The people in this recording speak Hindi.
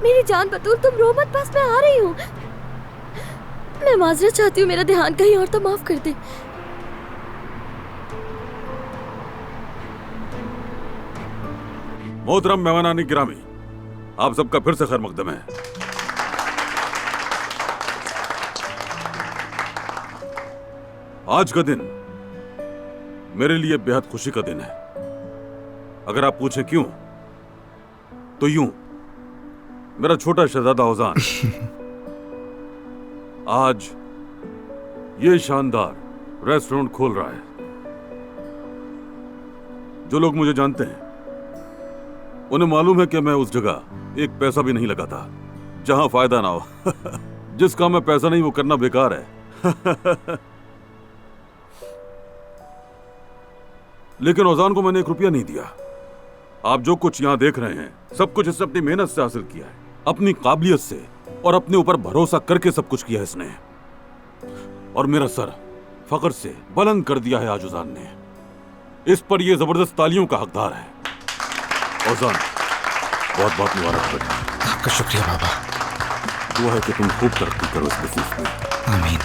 मेरी जान बतूल, तुम रो मत, बस मैं आ रही हूँ। मैं माजरत चाहती हूँ, मेरा ध्यान कहीं और था, माफ कर दे। मोहतरम मेहमानानी गिरामी, आप सबका फिर से खैर मकदम है। आज का दिन मेरे लिए बेहद खुशी का दिन है। अगर आप पूछें क्यों, तो यूं, मेरा छोटा शहजादा औजान आज ये शानदार रेस्टोरेंट खोल रहा है। जो लोग मुझे जानते हैं उन्हें मालूम है कि मैं उस जगह एक पैसा भी नहीं लगाता जहां फायदा ना हो। जिस काम में पैसा नहीं वो करना बेकार है। लेकिन औजान को मैंने 1 रुपया नहीं दिया। आप जो कुछ यहां देख रहे हैं सब कुछ इसने अपनी मेहनत से हासिल किया है, अपनी काबिलियत से और अपने ऊपर भरोसा करके सब कुछ किया है इसने। और मेरा सर फख्र से बुलंद कर दिया है आज औजान ने। इस पर यह जबरदस्त तालियों का हकदार है। औजान, बहुत बहुत मुबारक बेटा। आपका शुक्रिया बाबा। दुआ है कि तुम खूब तरक्की करो इस बिजनेस में। आमीन।